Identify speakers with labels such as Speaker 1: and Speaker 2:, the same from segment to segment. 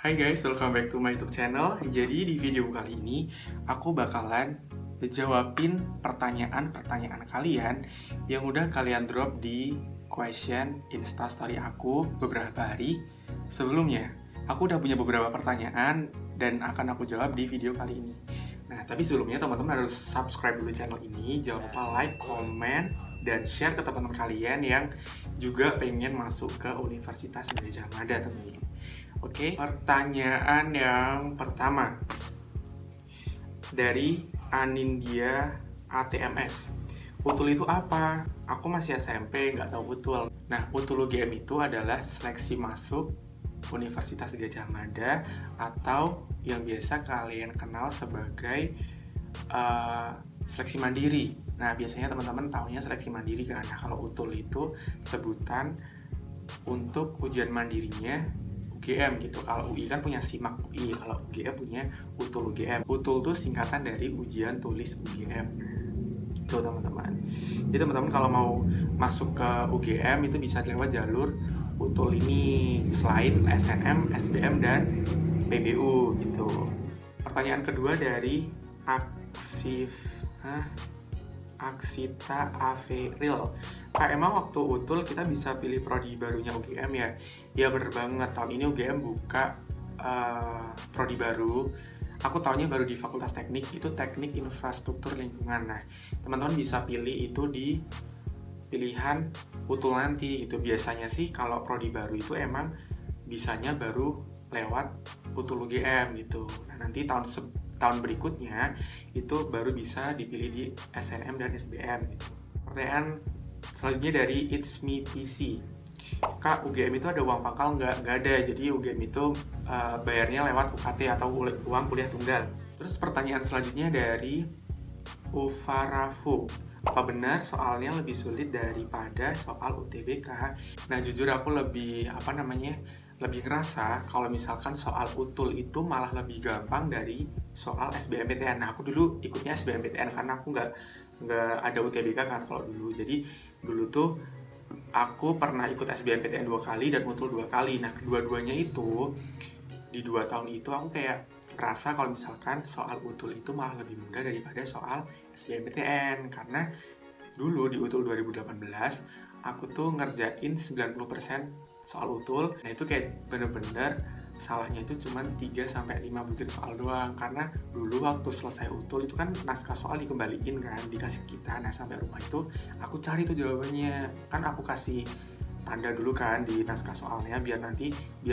Speaker 1: Hai guys, welcome back to my YouTube channel. Jadi di video kali ini aku bakalan jawabin pertanyaan-pertanyaan kalian yang udah kalian drop di question instastory aku beberapa hari sebelumnya. Aku udah punya beberapa pertanyaan dan akan aku jawab di video kali ini. Nah, tapi sebelumnya teman-teman harus subscribe dulu channel ini. Jangan lupa like, comment, dan share ke teman-teman kalian yang juga pengen masuk ke Universitas Gadjah Mada teman-teman. Oke, pertanyaan yang pertama dari Anindya ATMS. UTUL itu apa? Aku masih SMP, nggak tahu UTUL. Nah, UTUL UGM itu adalah seleksi masuk Universitas Gadjah Mada atau yang biasa kalian kenal sebagai seleksi mandiri. Nah, biasanya teman-teman taunya seleksi mandiri kan. Nah, kalau UTUL itu sebutan untuk ujian mandirinya UGM gitu. Kalau UI kan punya SIMAK UI, kalau UGM punya UTUL UGM. UTUL itu singkatan dari ujian tulis UGM. Gitu teman-teman. Jadi teman-teman kalau mau masuk ke UGM itu bisa lewat jalur UTUL ini selain SNM, SBM, dan PBU gitu. Pertanyaan kedua dari Aksita Averil. Kak, emang waktu UTUL kita bisa pilih prodi barunya UGM ya? Ya bener banget, tahun ini UGM buka prodi baru. Aku tahunya baru di Fakultas Teknik, itu Teknik Infrastruktur Lingkungan. Nah, teman-teman bisa pilih itu di pilihan UTUL nanti. Itu biasanya sih kalau prodi baru itu emang bisanya baru lewat UTUL UGM gitu. Nah, nanti tahun berikutnya itu baru bisa dipilih di SNM dan SBM gitu. Pertanyaan selanjutnya dari It's Me PC. Kak, UGM itu ada uang pangkal nggak? Nggak ada, jadi UGM itu bayarnya lewat UKT atau uang kuliah tunggal. Terus pertanyaan selanjutnya dari Ufarafu. Apa benar soalnya lebih sulit daripada soal UTBK? Nah, jujur aku lebih lebih ngerasa kalau misalkan soal UTUL itu malah lebih gampang dari soal SBMPTN. Nah, aku dulu ikutnya SBMPTN karena aku nggak ada UTBK kan kalau dulu. Jadi dulu tuh aku pernah ikut SBMPTN 2 kali dan UTUL 2 kali. Nah, kedua-duanya itu di 2 tahun itu aku kayak rasa kalau misalkan soal UTUL itu malah lebih mudah daripada soal SBMPTN, karena dulu di UTUL 2018 aku tuh ngerjain 90% soal UTUL. Nah, itu kayak bener-bener salahnya itu cuma 3-5 butir soal doang, karena dulu waktu selesai UTUL itu kan naskah soal dikembaliin kan, dikasih kita. Nah, sampai rumah itu aku cari tuh jawabannya, kan aku kasih tanda dulu kan di naskah soalnya biar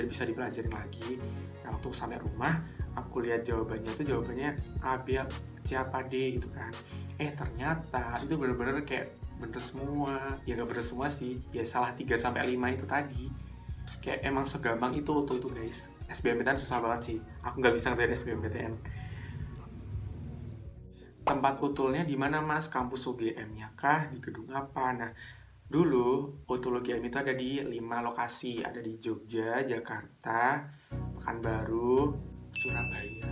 Speaker 1: bisa dipelajarin lagi. Nah, waktu sampai rumah aku lihat jawabannya A, B, C, apa D gitu kan. Ternyata itu bener-bener kayak bener semua. Ya gak bener semua sih, ya salah 3-5 itu tadi. Kayak emang segampang itu UTUL itu guys. SBMPTN susah banget sih, aku gak bisa ngerjain SBMPTN. Tempat UTULnya di mana mas? Kampus UGM-nya kah? Di gedung apa? Nah, dulu UTUL UGM itu ada di 5 lokasi. Ada di Jogja, Jakarta, Pekanbaru, Surabaya.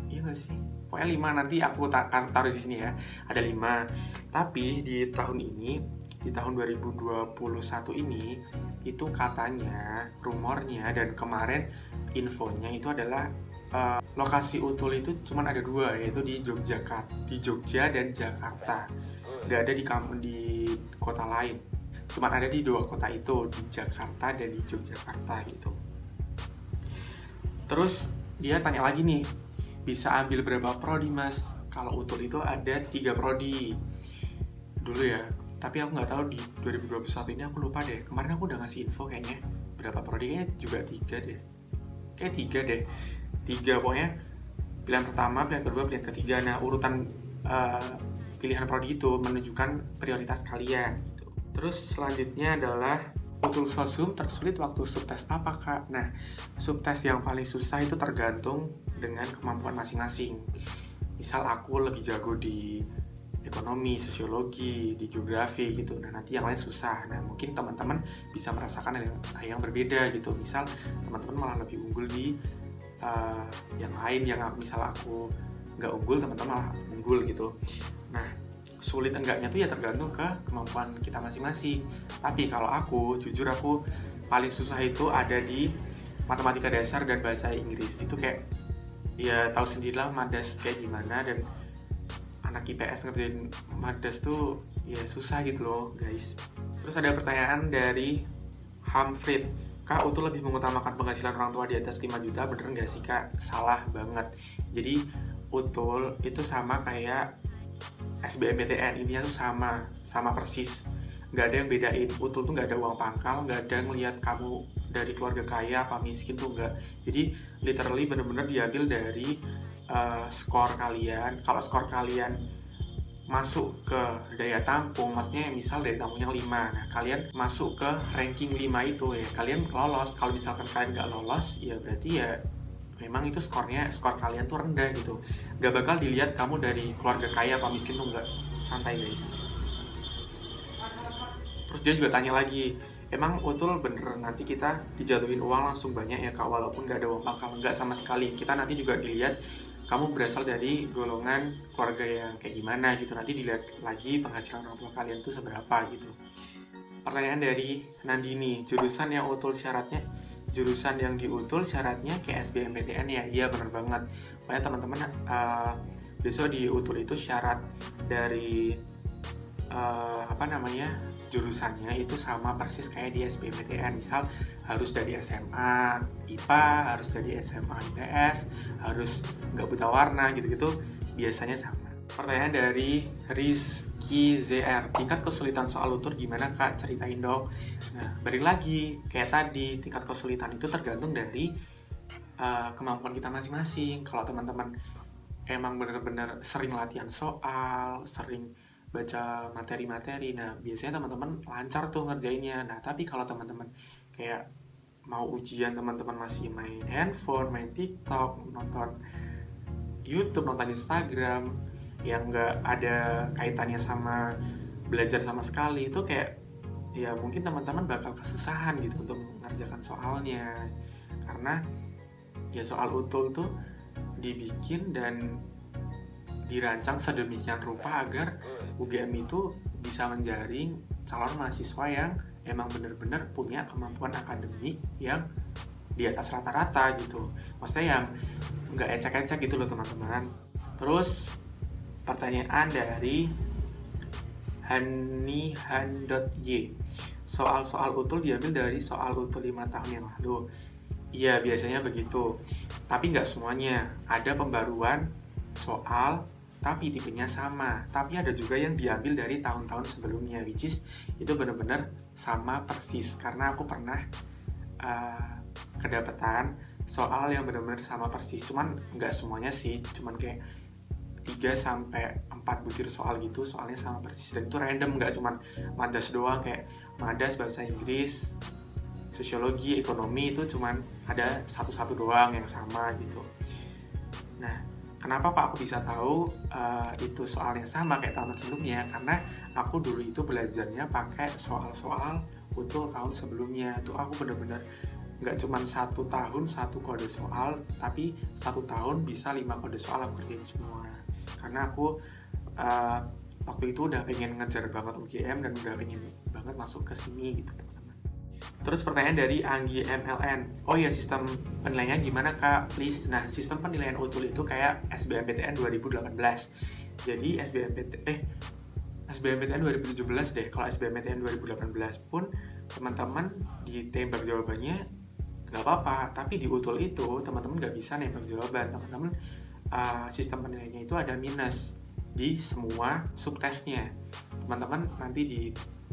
Speaker 1: Iya nggak sih? Pokoknya 5, nanti aku taruh di sini ya. Ada 5. Tapi di tahun ini, di tahun 2021 ini, itu katanya, rumornya dan kemarin infonya itu adalah lokasi UTUL itu cuma ada 2, yaitu di Jogja dan Jakarta. Nggak ada di kota lain. Cuma ada di 2 kota itu, di Jakarta dan di Yogyakarta gitu. Terus dia tanya lagi nih, bisa ambil berapa prodi mas? Kalau UTUL itu ada 3 prodi dulu ya, tapi aku nggak tahu di 2021 ini, aku lupa deh. Kemarin aku udah ngasih info kayaknya berapa prodinya, juga 3 deh. Kayak 3 deh. 3 pokoknya, pilihan pertama, pilihan kedua, pilihan ketiga. Nah, urutan pilihan prodi itu menunjukkan prioritas kalian gitu. Terus selanjutnya adalah UTUL Sosum tersulit waktu subtes apa kak? Nah, subtes yang paling susah itu tergantung dengan kemampuan masing-masing. Misal aku lebih jago di ekonomi, sosiologi, di geografi gitu. Nah, nanti yang lain susah. Nah, mungkin teman-teman bisa merasakan yang berbeda gitu. Misal teman-teman malah lebih unggul di yang lain, yang misal aku nggak unggul, teman-teman malah unggul gitu. Nah, sulit enggaknya tuh ya tergantung ke kemampuan kita masing-masing. Tapi kalau aku, jujur aku paling susah itu ada di matematika dasar dan bahasa Inggris. Itu kayak ya tahu sendirilah madas kayak gimana, dan anak IPS ngerjain madas tuh ya susah gitu loh guys. Terus ada pertanyaan dari Hamfrid, Kak, Utul lebih mengutamakan penghasilan orang tua di atas 5 juta, bener nggak sih Kak? Salah banget. Jadi Utul itu sama kayak SBMPTN, intinya tuh sama persis. Nggak ada yang bedain. Utul tuh nggak ada uang pangkal, nggak ada ngelihat kamu dari keluarga kaya apa miskin tuh nggak. Jadi literally bener-bener diambil dari skor kalian. Kalau skor kalian masuk ke daya tampung, maksudnya misal daya tampungnya 5, nah kalian masuk ke ranking 5 itu ya kalian lolos. Kalau misalkan kalian nggak lolos, ya berarti ya memang itu skor kalian tuh rendah gitu. Gak bakal dilihat kamu dari keluarga kaya apa miskin tuh nggak. Santai guys. Terus dia juga tanya lagi, emang Utul bener nanti kita dijatuhin uang langsung banyak ya Kak, walaupun nggak ada uang pangkal? Nggak sama sekali. Kita nanti juga dilihat kamu berasal dari golongan keluarga yang kayak gimana gitu. Nanti dilihat lagi penghasilan orang tua kalian tuh seberapa gitu. Pertanyaan dari Nandini, jurusan yang di Utul syaratnya kayak SBMPTN ya? Iya bener banget. Pokoknya teman-teman besok di Utul itu syarat dari jurusannya itu sama persis kayak di SBMPTN. Misal harus dari SMA IPA, harus dari SMA IPS, harus nggak buta warna gitu-gitu, biasanya sama. Pertanyaan dari Rizky ZR, tingkat kesulitan soal Utul gimana Kak? Ceritain dong. Nah, balik lagi kayak tadi, tingkat kesulitan itu tergantung dari kemampuan kita masing-masing. Kalau teman-teman emang bener-bener sering latihan soal, sering baca materi-materi, nah biasanya teman-teman lancar tuh ngerjainnya. Nah tapi kalau teman-teman kayak mau ujian, teman-teman masih main handphone, main TikTok, nonton YouTube, nonton Instagram, yang nggak ada kaitannya sama belajar sama sekali, itu kayak ya mungkin teman-teman bakal kesusahan gitu untuk mengerjakan soalnya. Karena ya soal Utul tuh dibikin dan dirancang sedemikian rupa agar UGM itu bisa menjaring calon mahasiswa yang emang bener-bener punya kemampuan akademik yang di atas rata-rata gitu. Maksudnya yang nggak ecek-ecek gitu loh teman-teman. Terus pertanyaan dari hanihan.y, soal-soal Utul diambil dari soal Utul 5 tahun yang lalu. Iya biasanya begitu, tapi nggak semuanya. Ada pembaruan soal tapi tipenya sama, tapi ada juga yang diambil dari tahun-tahun sebelumnya, which is itu benar-benar sama persis. Karena aku pernah kedapatan soal yang benar-benar sama persis, cuman nggak semuanya sih, cuman kayak 3-4 butir soal gitu, soalnya sama persis. Dan itu random, nggak cuman madas doang, kayak madas bahasa Inggris, sosiologi, ekonomi, itu cuman ada satu-satu doang yang sama gitu. Nah, kenapa kok aku bisa tahu itu soalnya sama kayak tahun sebelumnya? Karena aku dulu itu belajarnya pakai soal-soal Utul tahun sebelumnya. Itu aku bener-bener nggak cuma 1 tahun 1 kode soal, tapi 1 tahun bisa 5 kode soal aku kerjain semua. Karena aku waktu itu udah pengen ngejar banget UGM dan udah pengen banget masuk ke sini gitu teman-teman. Terus pertanyaan dari Anggi MLN, oh ya sistem penilaiannya gimana Kak? Please. Nah, sistem penilaian Utul itu kayak SBMPTN 2018. Jadi SBMPTN 2017 deh. Kalau SBMPTN 2018 pun teman-teman ditembak jawabannya nggak apa-apa. Tapi di Utul itu teman-teman nggak bisa nembak jawaban. Teman-teman sistem penilaiannya itu ada minus di semua subtesnya. Teman-teman nanti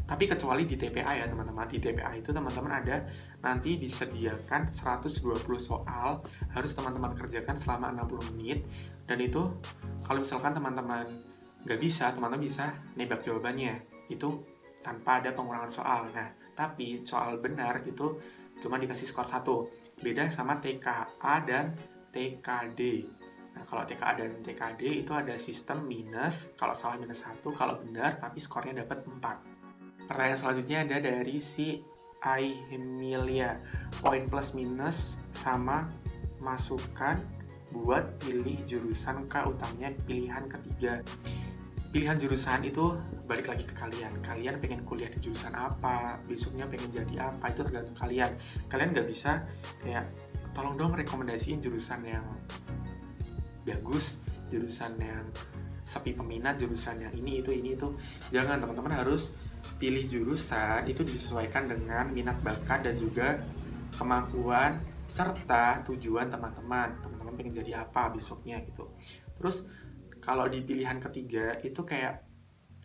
Speaker 1: tapi kecuali di TPA ya teman-teman. Di TPA itu teman-teman ada nanti disediakan 120 soal, harus teman-teman kerjakan selama 60 menit. Dan itu kalau misalkan teman-teman nggak bisa, teman-teman bisa nembak jawabannya, itu tanpa ada pengurangan soal. Nah, tapi soal benar itu cuma dikasih skor 1. Beda sama TKA dan TKD. Nah, kalau TKA dan TKD itu ada sistem minus, kalau salah minus 1, kalau benar tapi skornya dapat 4. Pertanyaan selanjutnya ada dari si Aimilia, poin plus minus sama masukan buat pilih jurusan Kak, utamanya pilihan ketiga. Pilihan jurusan itu balik lagi ke kalian. Kalian pengen kuliah di jurusan apa, besoknya pengen jadi apa, itu tergantung kalian. Kalian nggak bisa kayak tolong dong rekomendasiin jurusan yang bagus, jurusan yang sepi peminat, jurusan yang ini itu. Jangan, teman-teman harus pilih jurusan itu disesuaikan dengan minat bakat dan juga kemampuan serta tujuan teman-teman pengen jadi apa besoknya gitu. Terus kalau di pilihan ketiga itu kayak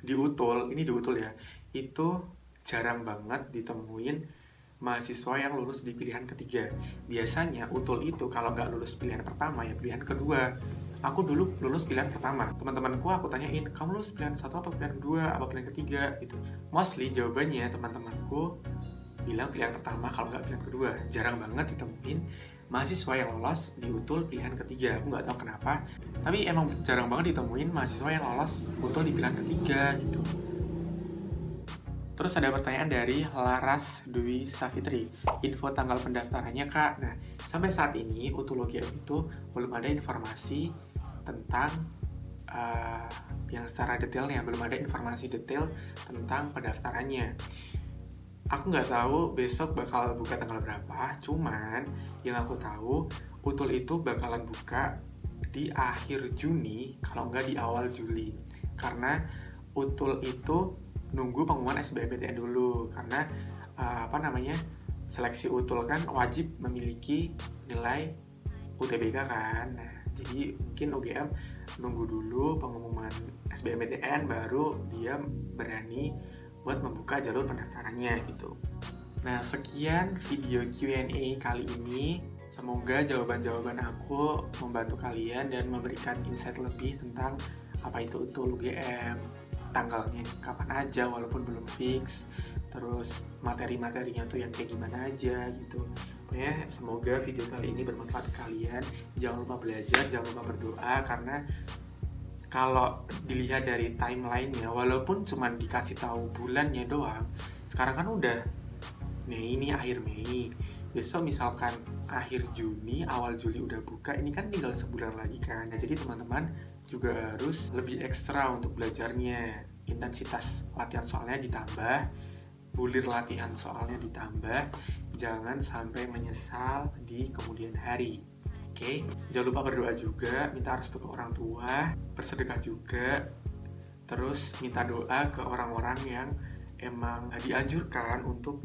Speaker 1: diutul ya, itu jarang banget ditemuin mahasiswa yang lulus di pilihan ketiga. Biasanya utul itu kalau nggak lulus pilihan pertama ya pilihan kedua. Aku dulu lulus pilihan pertama. Teman-temanku aku tanyain, kamu lulus pilihan satu apa pilihan kedua apa pilihan ketiga gitu. Mostly jawabannya teman-temanku bilang pilihan pertama kalau nggak pilihan kedua. Jarang banget ditemuin mahasiswa yang lolos di utul pilihan ketiga. Aku nggak tahu kenapa, tapi emang jarang banget ditemuin mahasiswa yang lolos utul di pilihan ketiga gitu. Terus ada pertanyaan dari Laras Dwi Safitri, info tanggal pendaftarannya kak. Nah, sampai saat ini utul UGM itu belum ada informasi tentang yang secara detailnya, belum ada informasi detail tentang pendaftarannya. Aku nggak tahu besok bakal buka tanggal berapa, cuman yang aku tahu utul itu bakalan buka di akhir Juni, kalau nggak di awal Juli. Karena utul itu nunggu pengumuman SBMPTN dulu, karena seleksi utul kan wajib memiliki nilai UTBK kan. Nah, jadi mungkin UGM nunggu dulu pengumuman SBMPTN baru dia berani buat membuka jalur pendaftarannya gitu. Nah, sekian video Q&A kali ini. Semoga jawaban-jawaban aku membantu kalian dan memberikan insight lebih tentang apa itu utul UGM, tanggalnya kapan aja walaupun belum fix, terus materi-materinya tuh yang kayak gimana aja gitu. Pokoknya semoga video kali ini bermanfaat kalian. Jangan lupa belajar, jangan lupa berdoa, karena kalau dilihat dari timeline-nya, walaupun cuma dikasih tahu bulannya doang, sekarang kan udah Mei, ini akhir Mei, besok misalkan akhir Juni, awal Juli udah buka, ini kan tinggal sebulan lagi kan. Nah, jadi teman-teman juga harus lebih ekstra untuk belajarnya. Intensitas latihan soalnya ditambah, bulir latihan soalnya ditambah, jangan sampai menyesal di kemudian hari. Oke, jangan lupa berdoa juga, minta restu ke orang tua, bersedekah juga, terus minta doa ke orang-orang yang emang dianjurkan untuk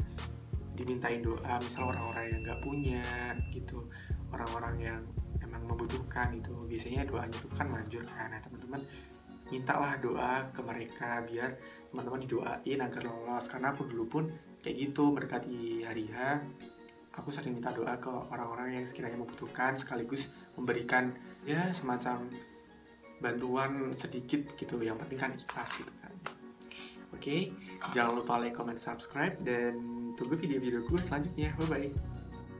Speaker 1: dimintain doa, misal orang-orang yang nggak punya gitu, orang-orang yang emang membutuhkan itu, biasanya doanya itu kan manjur kan. Nah, teman-teman mintalah doa ke mereka biar teman-teman didoain agar lolos, karena aku dulu pun kayak gitu, mendekati hari H aku sering minta doa ke orang-orang yang sekiranya membutuhkan, sekaligus memberikan ya semacam bantuan sedikit gitu, yang penting kan ikhlas gitu kan. Oke, jangan lupa like, comment, subscribe, dan tunggu video-videoku selanjutnya. Bye-bye.